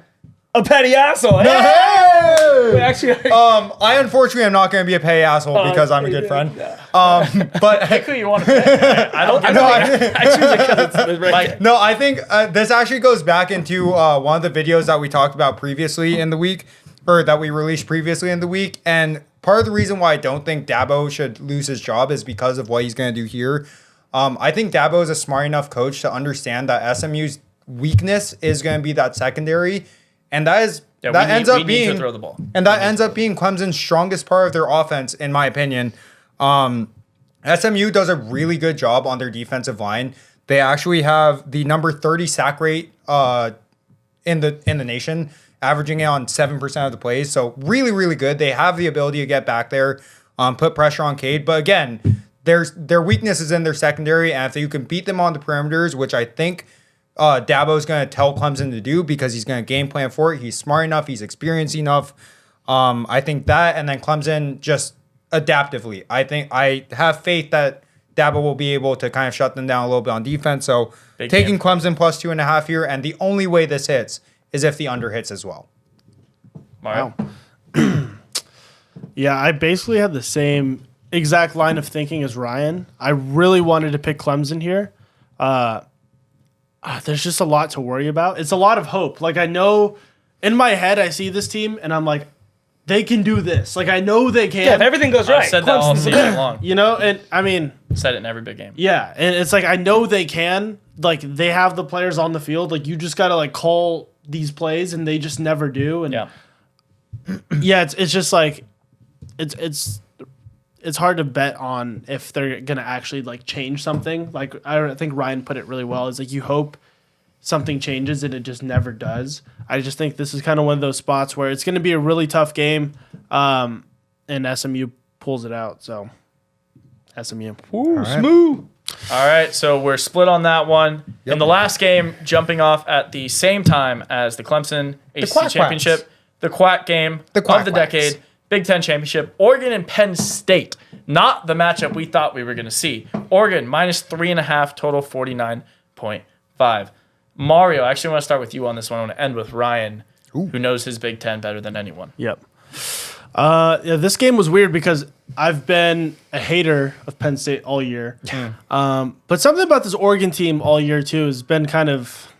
[SPEAKER 2] A petty asshole. Hey!
[SPEAKER 3] Hey!
[SPEAKER 2] Actually,
[SPEAKER 3] I unfortunately am not going to be a petty asshole because I'm a good friend. But
[SPEAKER 1] Pick who you want to pick. I don't.
[SPEAKER 3] no,
[SPEAKER 2] I choose it because it's right
[SPEAKER 1] Like,
[SPEAKER 2] there.
[SPEAKER 3] no, I think this actually goes back into one of the videos that we talked about previously in the week, or that we released previously in the week. And part of the reason why I don't think Dabo should lose his job is because of what he's going to do here. I think Dabo is a smart enough coach to understand that SMU's weakness is going to be that secondary, and that ends up
[SPEAKER 1] we need
[SPEAKER 3] being
[SPEAKER 1] to throw the ball.
[SPEAKER 3] and that ends up being Clemson's strongest part of their offense, in my opinion. SMU does a really good job on their defensive line. They actually have the number 30 sack rate in the nation, averaging it on 7% of the plays. So really, really good. They have the ability to get back there, put pressure on Cade. But again, their weakness is in their secondary, and if you can beat them on the perimeters, which I think Dabo is going to tell Clemson to do because he's going to game plan for it. He's smart enough. He's experienced enough. I think that, and then Clemson just adaptively. I think I have faith that Dabo will be able to kind of shut them down a little bit on defense. So
[SPEAKER 1] Big
[SPEAKER 3] taking
[SPEAKER 1] game.
[SPEAKER 3] Clemson plus 2.5 here, and the only way this hits is if the under hits as well.
[SPEAKER 1] Mario.
[SPEAKER 4] Yeah, I basically had the same exact line of thinking as Ryan. I really wanted to pick Clemson here. There's just a lot to worry about. It's a lot of hope. Like, I know in my head, I see this team and I'm like, they can do this. Like, I know they can.
[SPEAKER 2] Yeah, if everything goes right.
[SPEAKER 1] I've said that all
[SPEAKER 2] Clemson's the
[SPEAKER 1] season long.
[SPEAKER 4] You know, and I mean,
[SPEAKER 1] Said it in every big game.
[SPEAKER 4] yeah, and it's like I know they can. Like, they have the players on the field. Like, you just gotta like call these plays, and they just never do. And
[SPEAKER 1] Yeah.
[SPEAKER 4] yeah, it's just like it's hard to bet on if they're gonna actually like change something. Like, I think Ryan put it really well. Is like you hope something changes and it just never does. I just think this is kind of one of those spots where it's going to be a really tough game, and SMU pulls it out. So SMU.
[SPEAKER 2] Ooh, smooth.
[SPEAKER 1] All right, so we're split on that one. In the last game, jumping off at the same time as the Clemson ACC
[SPEAKER 3] Quack
[SPEAKER 1] Championship,
[SPEAKER 3] Quacks.
[SPEAKER 1] the quack game
[SPEAKER 3] The Quack
[SPEAKER 1] of the
[SPEAKER 3] Quacks.
[SPEAKER 1] decade, Big Ten Championship, Oregon and Penn State. Not the matchup we thought we were going to see. Oregon minus 3.5, total 49.5. Mario, I actually want to start with you on this one. I want to end with Ryan, who knows his Big Ten better than anyone.
[SPEAKER 4] Yep. Yeah, this game was weird because I've been a hater of Penn State all year. But something about this Oregon team all year too has been kind of,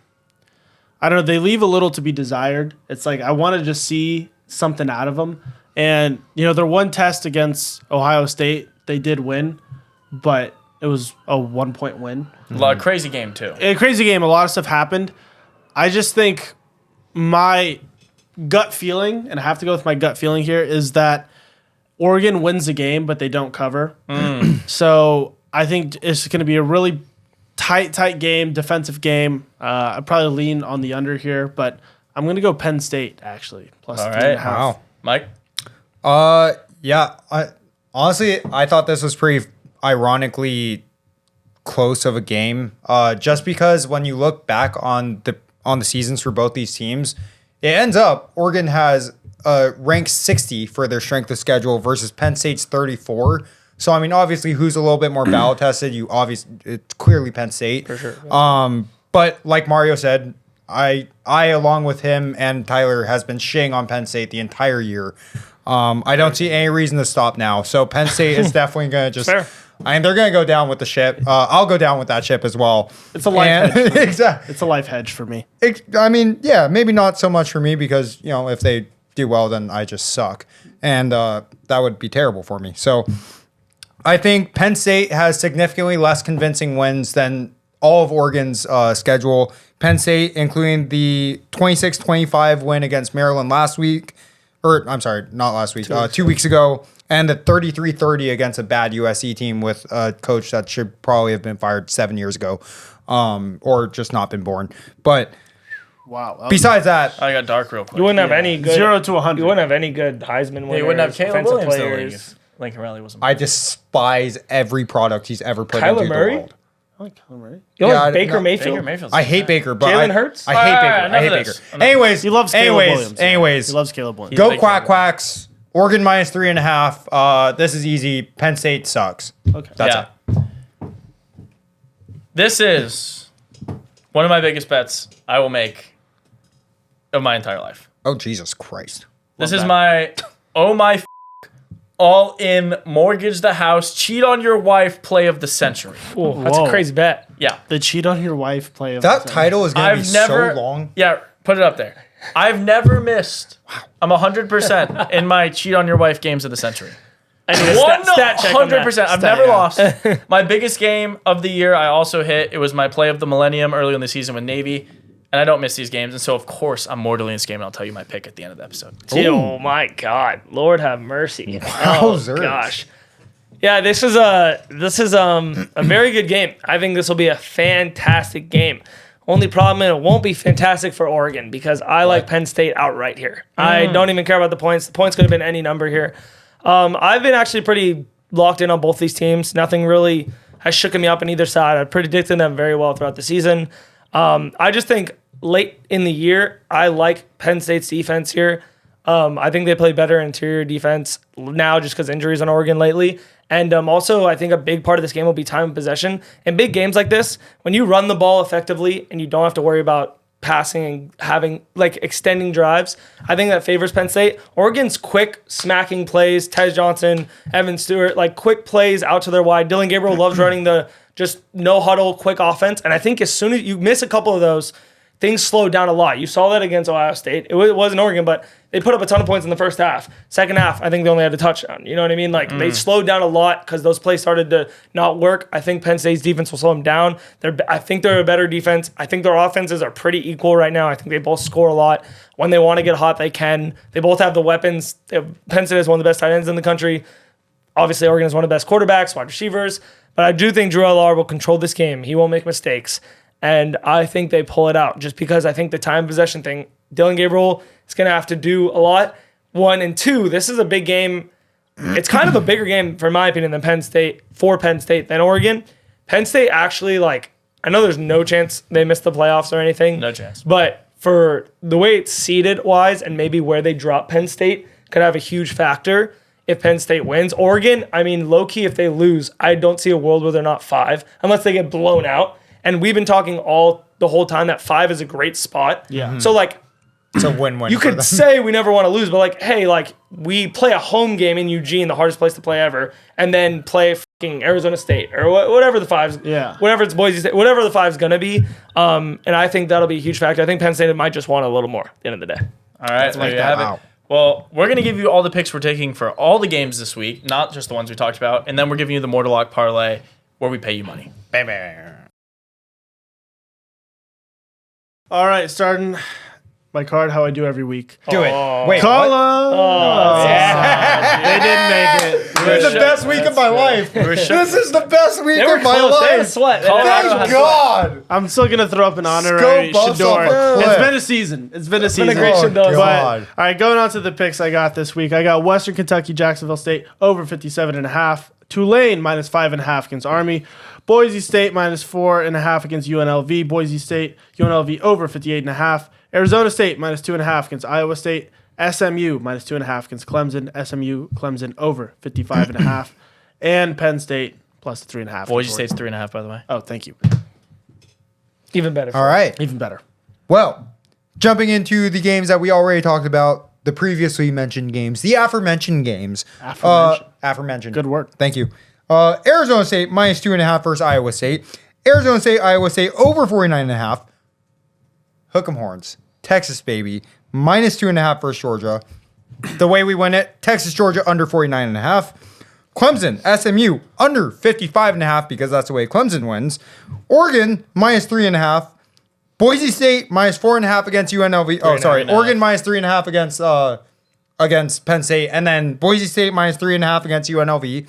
[SPEAKER 4] I don't know, they leave a little to be desired. It's like I want to just see something out of them. And, you know, their one test against Ohio State, they did win. but it was a 1-point win.
[SPEAKER 1] A lot of crazy game too.
[SPEAKER 4] A crazy game. A lot of stuff happened. I just think my gut feeling, and I have to go with my gut feeling here, is that Oregon wins the game, but they don't cover. So I think it's going to be a really tight game, defensive game. I'd probably lean on the under here, but I'm going to go Penn State, actually, plus
[SPEAKER 1] All
[SPEAKER 4] 3.5.
[SPEAKER 1] right.
[SPEAKER 3] Wow.
[SPEAKER 1] Mike?
[SPEAKER 3] Yeah. Honestly, I thought this was pretty ironically close of a game. Just because when you look back on the seasons for both these teams, it ends up Oregon has ranked 60 for their strength of schedule versus Penn State's 34. So I mean, obviously, who's a little bit more battle tested? It's clearly Penn State
[SPEAKER 2] For sure.
[SPEAKER 3] But like Mario said, I along with him and Tyler has been shitting on Penn State the entire year. I don't see any reason to stop now. So Penn State is definitely going to just.
[SPEAKER 2] Fair.
[SPEAKER 3] I mean, they're going to go down with the ship. I'll go down with that ship as well.
[SPEAKER 4] It's a life hedge.
[SPEAKER 3] Exactly.
[SPEAKER 4] It's a life hedge for me.
[SPEAKER 3] I mean, yeah, maybe not so much for me because, if they do well, then I just suck. And that would be terrible for me. So I think Penn State has significantly less convincing wins than all of Oregon's schedule. Penn State, including the 26-25 win against Maryland last week, or I'm sorry, not last week, 2 weeks ago, and the 33-30 against a bad USC team with a coach that should probably have been fired 7 years ago, or just not been born. But
[SPEAKER 4] Wow.
[SPEAKER 3] besides that,
[SPEAKER 1] I got dark real quick.
[SPEAKER 2] You wouldn't have any good
[SPEAKER 4] 0 to 100.
[SPEAKER 2] You wouldn't have any good Heisman winners.
[SPEAKER 1] You wouldn't have Caleb
[SPEAKER 2] defensive
[SPEAKER 1] Williams in the league
[SPEAKER 2] players.
[SPEAKER 1] if Lincoln Riley wasn't.
[SPEAKER 3] I despise every product he's ever put
[SPEAKER 2] Kyler
[SPEAKER 3] into
[SPEAKER 2] Murray?
[SPEAKER 3] the world.
[SPEAKER 4] I like Kyler Murray.
[SPEAKER 2] You don't
[SPEAKER 3] Yeah,
[SPEAKER 2] like Baker
[SPEAKER 3] no,
[SPEAKER 2] Mayfield?
[SPEAKER 1] Baker Mayfield's
[SPEAKER 3] I hate Baker, but
[SPEAKER 2] Jalen Hurts?
[SPEAKER 3] I hate
[SPEAKER 1] Alright,
[SPEAKER 3] Baker. I
[SPEAKER 1] enough
[SPEAKER 3] hate
[SPEAKER 1] of
[SPEAKER 3] Baker.
[SPEAKER 1] this. Enough.
[SPEAKER 3] Anyways,
[SPEAKER 4] He loves Caleb Williams.
[SPEAKER 3] anyways.
[SPEAKER 4] He loves Caleb Williams.
[SPEAKER 1] He's a
[SPEAKER 3] Go
[SPEAKER 1] big
[SPEAKER 3] quack
[SPEAKER 1] fan.
[SPEAKER 3] quacks. Oregon minus 3.5. This is easy. Penn State sucks.
[SPEAKER 4] Okay.
[SPEAKER 3] That's
[SPEAKER 1] Yeah.
[SPEAKER 3] it.
[SPEAKER 1] This is one of my biggest bets I will make of my entire life.
[SPEAKER 3] Oh Jesus Christ.
[SPEAKER 1] This is my all in mortgage the house, cheat on your wife play of the century.
[SPEAKER 2] Ooh, that's
[SPEAKER 4] Whoa.
[SPEAKER 2] a crazy bet.
[SPEAKER 1] Yeah.
[SPEAKER 4] The cheat on your wife play of
[SPEAKER 3] That
[SPEAKER 4] the
[SPEAKER 3] title is gonna be
[SPEAKER 1] I've never
[SPEAKER 3] so long.
[SPEAKER 1] Yeah, put it up there. I've never missed. I'm 100% in my cheat on your wife games of the century.
[SPEAKER 2] I need a stat check on that.
[SPEAKER 1] 100%. I've
[SPEAKER 3] Stat,
[SPEAKER 1] never
[SPEAKER 3] yeah.
[SPEAKER 1] lost. My biggest game of the year, I also hit. It was my play of the millennium early in the season with Navy, and I don't miss these games. And so, of course, I'm mortally in this game, and I'll tell you my pick at the end of the episode.
[SPEAKER 2] Oh my God, Lord have mercy!
[SPEAKER 3] Wowzers.
[SPEAKER 2] Oh gosh, yeah, this is a very good game. I think this will be a fantastic game. Only problem is it won't be fantastic for Oregon because I like Penn State outright here. I don't even care about the points. The points could have been any number here. I've been actually pretty locked in on both these teams. Nothing really has shooken me up on either side. I predicted them very well throughout the season. I just think late in the year, I like Penn State's defense here. I think they play better interior defense now just because injuries on Oregon lately. And also, I think a big part of this game will be time of possession. In big games like this, when you run the ball effectively and you don't have to worry about passing and having extending drives, I think that favors Penn State. Oregon's quick smacking plays, Tez Johnson, Evan Stewart, quick plays out to their wide. Dylan Gabriel loves running the just no huddle quick offense. And I think as soon as you miss a couple of those, things slowed down a lot. You saw that against Ohio State. It wasn't Oregon, but they put up a ton of points in the first half. Second half, I think they only had a touchdown. You know what I mean? They slowed down a lot because those plays started to not work. I think Penn State's defense will slow them down. I think they're a better defense. I think their offenses are pretty equal right now. I think they both score a lot. When they want to get hot, they can. They both have the weapons. Penn State is one of the best tight ends in the country. Obviously, Oregon is one of the best quarterbacks, wide receivers. But I do think Drew Allar will control this game. He won't make mistakes. And I think they pull it out just because I think the time possession thing, Dylan Gabriel is going to have to do a lot. 1 and 2, this is a big game. It's kind of a bigger game, for my opinion, than Penn State than Oregon. Penn State actually, I know there's no chance they miss the playoffs or anything.
[SPEAKER 1] No chance.
[SPEAKER 2] But for the way it's seeded wise and maybe where they drop Penn State could have a huge factor if Penn State wins. Oregon, I mean, low-key, if they lose, I don't see a world where they're not 5 unless they get blown out. And we've been talking the whole time that 5 is a great spot.
[SPEAKER 4] Yeah.
[SPEAKER 2] So
[SPEAKER 3] It's a win-win.
[SPEAKER 2] you
[SPEAKER 3] for
[SPEAKER 2] could
[SPEAKER 3] them.
[SPEAKER 2] say we never want to lose, but hey, we play a home game in Eugene, the hardest place to play ever, and then play fucking Arizona State or whatever the 5's.
[SPEAKER 4] Yeah.
[SPEAKER 2] Whatever it's Boise State, whatever the 5's gonna be. And I think that'll be a huge factor. I think Penn State might just want a little more at the end of the day.
[SPEAKER 1] All right, there you have
[SPEAKER 3] Wow.
[SPEAKER 1] it. Well, we're going to give you all the picks we're taking for all the games this week, not just the ones we talked about. And then we're giving you the Mortal Parlay where we pay you money.
[SPEAKER 3] Bang, bang.
[SPEAKER 4] All right, starting my card how I do every week.
[SPEAKER 3] Do it. Wait,
[SPEAKER 4] Call
[SPEAKER 3] what?
[SPEAKER 4] They didn't make it.
[SPEAKER 3] This is the best week of my life. This is the best week
[SPEAKER 2] They were
[SPEAKER 3] of my
[SPEAKER 2] close. They had a
[SPEAKER 3] life.
[SPEAKER 2] sweat.
[SPEAKER 1] Colorado
[SPEAKER 3] Thank
[SPEAKER 1] has
[SPEAKER 3] God.
[SPEAKER 4] I'm still gonna throw up an honorary
[SPEAKER 3] Scope us off a
[SPEAKER 4] Shador.
[SPEAKER 3] cliff.
[SPEAKER 4] It's been a season. It's been a season.
[SPEAKER 2] great
[SPEAKER 3] Oh,
[SPEAKER 2] Shador.
[SPEAKER 3] God.
[SPEAKER 4] All right, going on to the picks I got this week. I got Western Kentucky, Jacksonville State over 57.5. Tulane minus 5.5 against Army. Boise State minus 4.5 against UNLV. Boise State, UNLV over 58.5. Arizona State minus 2.5 against Iowa State. SMU minus 2.5 against Clemson. SMU, Clemson over 55.5. And Penn State plus 3.5.
[SPEAKER 1] Boise State's 3.5, by the way.
[SPEAKER 4] Oh, thank you.
[SPEAKER 2] Even better.
[SPEAKER 3] All right.
[SPEAKER 4] Even better.
[SPEAKER 3] Well, jumping into the games that we already talked about, the previously mentioned games, the aforementioned games. Aforementioned.
[SPEAKER 4] Good word.
[SPEAKER 3] Thank you. Arizona State minus 2.5 versus Iowa State. Arizona State, Iowa State over 49.5. Hook 'em horns. Texas, baby. Minus 2.5 versus Georgia. The way we win it, Texas, Georgia under 49.5. Clemson, SMU under 55.5 because that's the way Clemson wins. Oregon minus 3.5. Boise State minus 4.5 against UNLV. Oh, sorry.
[SPEAKER 1] 3.5.
[SPEAKER 3] Oregon minus 3.5 against Penn State. And then Boise State minus 3.5 against UNLV.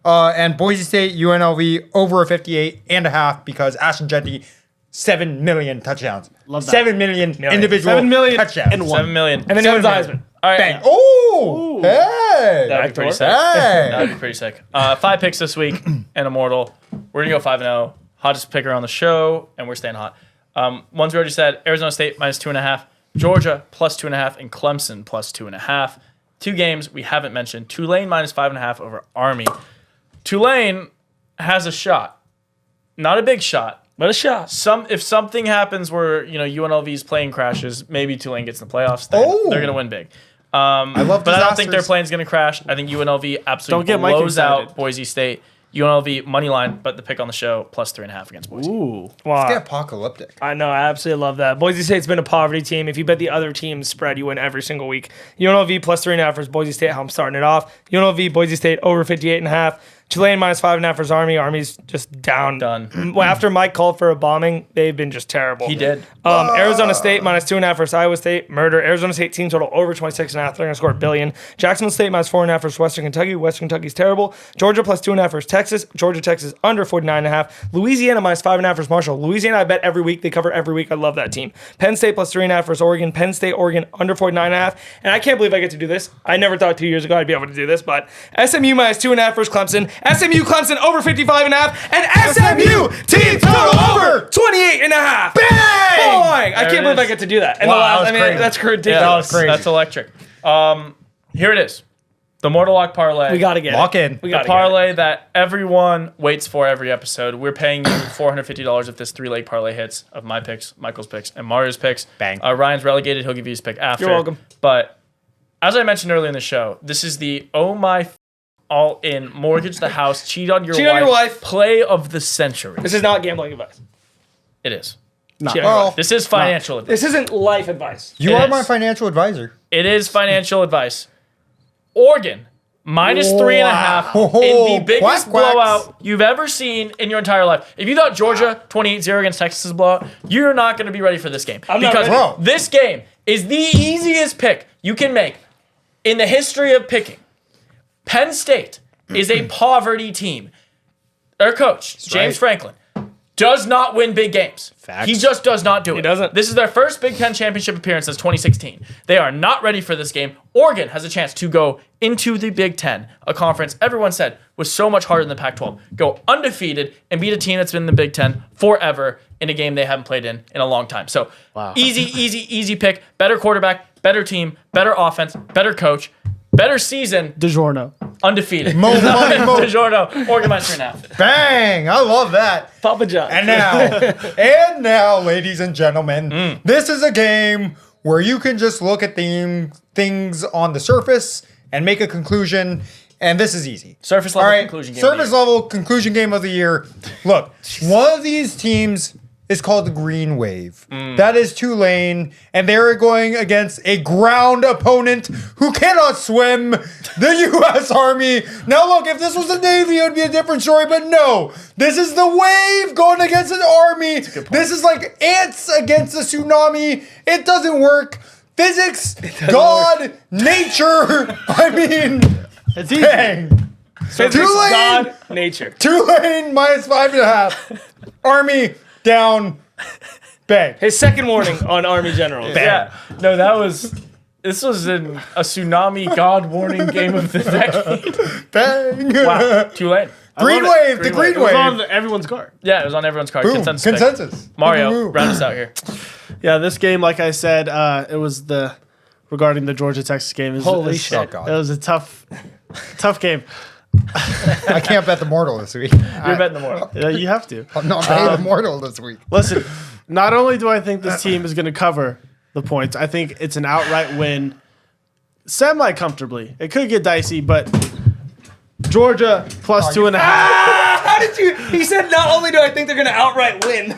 [SPEAKER 3] And Boise State, UNLV over a 58.5 because Ashton Jeanty, 7 million touchdowns.
[SPEAKER 4] Love that.
[SPEAKER 3] 7 million individual
[SPEAKER 4] 7 million
[SPEAKER 3] touchdowns.
[SPEAKER 4] and one.
[SPEAKER 1] 7 million.
[SPEAKER 2] And then he wins
[SPEAKER 3] 7
[SPEAKER 2] Heisman.
[SPEAKER 3] million.
[SPEAKER 1] All right.
[SPEAKER 3] Bang. Oh, hey.
[SPEAKER 1] That'd be pretty sick.
[SPEAKER 3] Hey.
[SPEAKER 1] That'd be pretty sick. 5 picks this week and Immortal. We're going to go 5-0. Hottest picker on the show, and we're staying hot. Ones we already said, Arizona State minus 2.5, Georgia plus 2.5, and Clemson plus 2.5. 2 games we haven't mentioned. Tulane minus 5.5 over Army. Tulane has a shot. Not a big shot.
[SPEAKER 2] But a shot.
[SPEAKER 1] If something happens where UNLV's plane crashes, maybe Tulane gets in the playoffs. They're going to win big.
[SPEAKER 3] I love
[SPEAKER 1] But I don't think their
[SPEAKER 3] disasters.
[SPEAKER 1] plane's going to crash. I think UNLV absolutely
[SPEAKER 4] Don't get Mike
[SPEAKER 1] blows out
[SPEAKER 4] excited.
[SPEAKER 1] Boise State. UNLV money line, but the pick on the show plus 3.5 against Boise.
[SPEAKER 4] Ooh.
[SPEAKER 2] Wow.
[SPEAKER 3] Get apocalyptic.
[SPEAKER 2] I know, I absolutely love that. Boise State's been a poverty team. If you bet the other team's spread, you win every single week. UNLV plus 3.5 versus Boise State, how I'm starting it off. UNLV, Boise State over 58.5. Tulane minus 5.5 versus Army. Army's just down.
[SPEAKER 1] Done.
[SPEAKER 2] Well, after Mike called for a bombing, they've been just terrible.
[SPEAKER 1] He did.
[SPEAKER 2] Arizona State minus 2.5 versus Iowa State. Murder. Arizona State team total over 26.5. They're going to score $1 billion. Jacksonville State minus 4.5 versus Western Kentucky. Western Kentucky's terrible. Georgia plus 2.5 versus Texas. Georgia, Texas under 49.5. Louisiana minus 5.5 versus Marshall. Louisiana, I bet every week. They cover every week. I love that team. Penn State plus 3.5 versus Oregon. Penn State, Oregon under 49.5. And I can't believe I get to do this. I never thought 2 years ago I'd be able to do this, but SMU minus 2.5 versus Clemson. SMU, Clemson over 55.5. And SMU team total over 28.5. Bang! Boing! I can't believe I get to do that. And
[SPEAKER 3] Wow,
[SPEAKER 2] the last,
[SPEAKER 3] that was crazy.
[SPEAKER 2] that's ridiculous.
[SPEAKER 1] Yeah,
[SPEAKER 3] was crazy.
[SPEAKER 1] That's electric. Here it is. The Mortal Lock Parlay.
[SPEAKER 2] We got to get
[SPEAKER 3] Lock
[SPEAKER 2] it.
[SPEAKER 3] in.
[SPEAKER 2] We
[SPEAKER 1] the
[SPEAKER 2] got to
[SPEAKER 1] parlay that everyone waits for every episode. We're paying you $450 if this 3-leg parlay hits of my picks, Michael's picks, and Mario's picks.
[SPEAKER 3] Bang.
[SPEAKER 1] Ryan's relegated. He'll give you his pick after.
[SPEAKER 2] You're welcome.
[SPEAKER 1] But as I mentioned earlier in the show, this is the all in mortgage the house, cheat on your wife play of the century.
[SPEAKER 2] This is not gambling advice.
[SPEAKER 1] It is.
[SPEAKER 4] Not.
[SPEAKER 2] Cheat on your
[SPEAKER 3] Oh.
[SPEAKER 2] wife.
[SPEAKER 1] This is financial advice.
[SPEAKER 2] This isn't life advice.
[SPEAKER 3] You
[SPEAKER 1] It
[SPEAKER 3] are
[SPEAKER 1] is.
[SPEAKER 3] my financial advisor.
[SPEAKER 1] It is financial advice. Oregon minus 3.5 in the biggest
[SPEAKER 3] Quacks.
[SPEAKER 1] blowout you've ever seen in your entire life. If you thought Georgia 28-0 against Texas is a blowout, you're not going to be ready for this game.
[SPEAKER 2] I'm not
[SPEAKER 1] because
[SPEAKER 2] ready.
[SPEAKER 3] Bro.
[SPEAKER 1] this game is the easiest pick you can make in the history of picking. Penn State is a poverty team. Their coach, James Franklin, does not win big games.
[SPEAKER 3] Facts.
[SPEAKER 1] He just does not do it. He
[SPEAKER 2] doesn't.
[SPEAKER 1] This is their first Big Ten championship appearance since 2016. They are not ready for this game. Oregon has a chance to go into the Big Ten, a conference everyone said was so much harder than the Pac-12. Go undefeated and beat a team that's been in the Big Ten forever in a game they haven't played in a long time. So easy pick. Better quarterback, better team, better offense, better coach, better season,
[SPEAKER 4] DiGiorno.
[SPEAKER 1] undefeated.
[SPEAKER 3] Mo money, mo.
[SPEAKER 1] DiGiorno, Oregon minus 3.5.
[SPEAKER 3] Bang! I love that.
[SPEAKER 2] Papa John.
[SPEAKER 3] And now, ladies and gentlemen, this is a game where you can just look at things on the surface and make a conclusion. And this is easy.
[SPEAKER 1] Surface level conclusion game of the
[SPEAKER 3] Surface
[SPEAKER 1] year.
[SPEAKER 3] level conclusion game of the year. Look, one of these teams is called the Green Wave. That is Tulane, and they're going against a ground opponent who cannot swim, the U.S. Army. Now, look, if this was the Navy, it would be a different story, but no. This is the Wave going against an Army. This is like ants against a tsunami. It doesn't work. Physics, God, nature, I mean,
[SPEAKER 4] It's easy.
[SPEAKER 3] bang.
[SPEAKER 2] Physics,
[SPEAKER 3] Tulane!
[SPEAKER 2] God, nature.
[SPEAKER 3] Tulane minus 5.5. Army down. Bang.
[SPEAKER 2] His second warning on Army General.
[SPEAKER 1] Yeah. No, this was in a tsunami God warning game of the decade.
[SPEAKER 3] Bang.
[SPEAKER 1] Wow. Tulane.
[SPEAKER 3] Green
[SPEAKER 4] love it.
[SPEAKER 3] Wave. The Green
[SPEAKER 4] It was on
[SPEAKER 3] Wave.
[SPEAKER 4] everyone's guard.
[SPEAKER 1] Yeah, it was on everyone's card.
[SPEAKER 3] Boom.
[SPEAKER 1] Consensus. pick.
[SPEAKER 3] Consensus.
[SPEAKER 1] Mario,
[SPEAKER 3] Woo.
[SPEAKER 1] round us out here.
[SPEAKER 4] Yeah, this game, like I said, it was regarding the Georgia Texas game.
[SPEAKER 2] Holy
[SPEAKER 3] Oh,
[SPEAKER 2] shit.
[SPEAKER 4] It
[SPEAKER 3] God.
[SPEAKER 4] was a tough game.
[SPEAKER 3] I can't bet the Mortal this week.
[SPEAKER 1] You're betting the more.
[SPEAKER 4] You have to.
[SPEAKER 3] I'm not betting the Mortal this week.
[SPEAKER 4] Listen, not only do I think this team is going to cover the points, I think it's an outright win semi comfortably. It could get dicey, but Georgia plus 2.5.
[SPEAKER 2] How did you? He said, not only do I think they're going to outright win,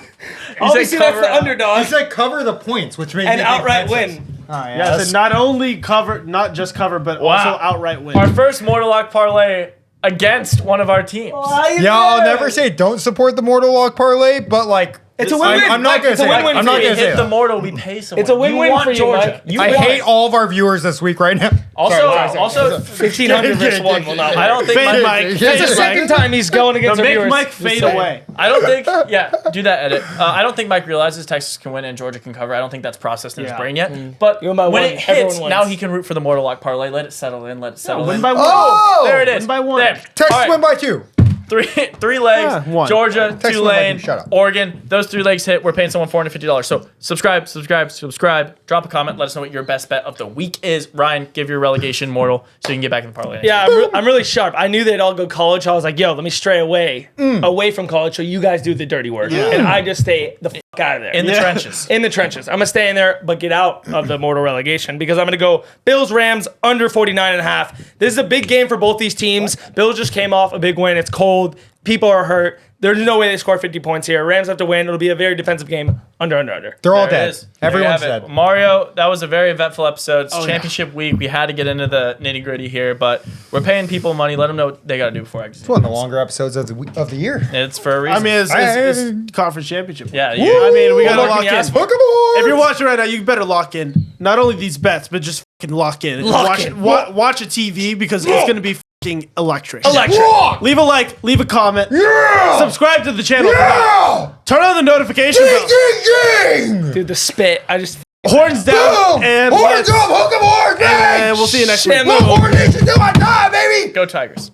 [SPEAKER 2] obviously that's
[SPEAKER 1] cover
[SPEAKER 2] the
[SPEAKER 1] out.
[SPEAKER 2] underdog,
[SPEAKER 3] He said cover the points, which means
[SPEAKER 2] and outright win.
[SPEAKER 4] Yeah, I said not only cover, not just cover, but
[SPEAKER 1] Wow.
[SPEAKER 4] also outright win.
[SPEAKER 1] Our first Mortal Lock parlay against one of our teams.
[SPEAKER 3] Yeah, I'll never say don't support the Mortal Lock parlay, but like
[SPEAKER 2] It's a win-win.
[SPEAKER 3] I'm not gonna
[SPEAKER 2] It's a
[SPEAKER 3] say that.
[SPEAKER 2] win-win
[SPEAKER 3] I'm
[SPEAKER 2] for
[SPEAKER 3] not
[SPEAKER 2] you.
[SPEAKER 3] gonna say
[SPEAKER 1] Hit the
[SPEAKER 3] that.
[SPEAKER 1] Mortal, we pay someone.
[SPEAKER 2] It's a win-win
[SPEAKER 1] want
[SPEAKER 2] for you,
[SPEAKER 1] Georgia.
[SPEAKER 2] Mike.
[SPEAKER 1] You
[SPEAKER 3] I
[SPEAKER 1] want
[SPEAKER 3] hate
[SPEAKER 1] it.
[SPEAKER 3] all of our viewers this week right now.
[SPEAKER 1] Also,
[SPEAKER 3] Sorry.
[SPEAKER 1] also,
[SPEAKER 2] 1,500 versus one will not
[SPEAKER 1] I don't think
[SPEAKER 4] Fade
[SPEAKER 1] Mike.
[SPEAKER 4] Mike.
[SPEAKER 3] That's
[SPEAKER 2] That's
[SPEAKER 4] Fade
[SPEAKER 2] the second
[SPEAKER 4] Mike.
[SPEAKER 2] time he's going against
[SPEAKER 4] Now
[SPEAKER 2] our
[SPEAKER 4] make
[SPEAKER 2] viewers.
[SPEAKER 4] Mike
[SPEAKER 2] Just
[SPEAKER 4] fade
[SPEAKER 2] saying.
[SPEAKER 4] away.
[SPEAKER 1] I don't think. Yeah, do that edit. I don't think Mike realizes Texas can win and Georgia can cover. I don't think that's processed in his
[SPEAKER 4] Yeah.
[SPEAKER 1] brain yet. But
[SPEAKER 2] You're my
[SPEAKER 1] when
[SPEAKER 2] one.
[SPEAKER 1] it
[SPEAKER 2] Everyone
[SPEAKER 1] hits,
[SPEAKER 2] wins.
[SPEAKER 1] now he can root for the Mortal Lock parlay. Let it settle in. Let it settle
[SPEAKER 4] Win
[SPEAKER 1] in.
[SPEAKER 4] by one.
[SPEAKER 3] Oh,
[SPEAKER 1] There it is.
[SPEAKER 4] Win by one.
[SPEAKER 1] There.
[SPEAKER 3] Texas
[SPEAKER 1] All right.
[SPEAKER 3] win by 2.
[SPEAKER 1] Three legs.
[SPEAKER 4] Yeah, one.
[SPEAKER 1] Georgia,
[SPEAKER 3] Texas win by
[SPEAKER 1] Tulane,
[SPEAKER 3] 2. Shut up.
[SPEAKER 1] Oregon. Those 3 legs hit. We're paying someone $450. So subscribe. Drop a comment. Let us know what your best bet of the week is. Ryan, give your relegation mortal so you can get back in the parlay.
[SPEAKER 2] Yeah, I'm really sharp. I knew they'd all go college. So I was like, yo, let me stray away from college so you guys do the dirty work. And I just stay the fuck out of there.
[SPEAKER 1] In the
[SPEAKER 4] Yeah.
[SPEAKER 1] trenches.
[SPEAKER 2] In the trenches. I'm going to stay in there, but get out of the mortal relegation because I'm going to go Bills, Rams, under 49.5. This is a big game for both these teams. Bills just came off a big win. It's cold. People are hurt. There's no way they score 50 points here. Rams have to win. It'll be a very defensive game. Under.
[SPEAKER 3] They're all
[SPEAKER 1] There it
[SPEAKER 3] dead.
[SPEAKER 1] is. There you
[SPEAKER 3] Everyone's
[SPEAKER 1] have it.
[SPEAKER 3] dead.
[SPEAKER 1] Mario, that was a very eventful episode. It's
[SPEAKER 4] yeah.
[SPEAKER 1] championship week. We had to get into the nitty gritty here, but we're paying people money. Let them know what they got to do before exit.
[SPEAKER 3] It's one of the longer episodes of the year.
[SPEAKER 1] It's for a reason.
[SPEAKER 4] I mean, it's conference championship.
[SPEAKER 1] yeah,
[SPEAKER 3] Woo!
[SPEAKER 4] I mean, we got to
[SPEAKER 2] Look in
[SPEAKER 4] lock
[SPEAKER 2] the
[SPEAKER 4] in.
[SPEAKER 2] ass.
[SPEAKER 3] Hook 'em on!
[SPEAKER 4] If you're watching right now, you better lock in not only these bets, but just fucking lock in. Watch a TV because it's going to be fucking electric.
[SPEAKER 3] Rock!
[SPEAKER 4] Leave a like, leave a comment,
[SPEAKER 3] Yeah!
[SPEAKER 4] subscribe to the channel.
[SPEAKER 3] Yeah!
[SPEAKER 4] Turn on the notification
[SPEAKER 3] Ding,
[SPEAKER 4] bell.
[SPEAKER 3] ding, ding!
[SPEAKER 2] Dude, the spit. I just.
[SPEAKER 4] Horns down.
[SPEAKER 3] Boom!
[SPEAKER 4] And
[SPEAKER 3] Horns up! Hook 'em horns,
[SPEAKER 4] and
[SPEAKER 3] bang!
[SPEAKER 4] we'll see you next
[SPEAKER 2] Shit,
[SPEAKER 4] week.
[SPEAKER 3] Look, Horn Nation till I die, baby!
[SPEAKER 1] Go Tigers.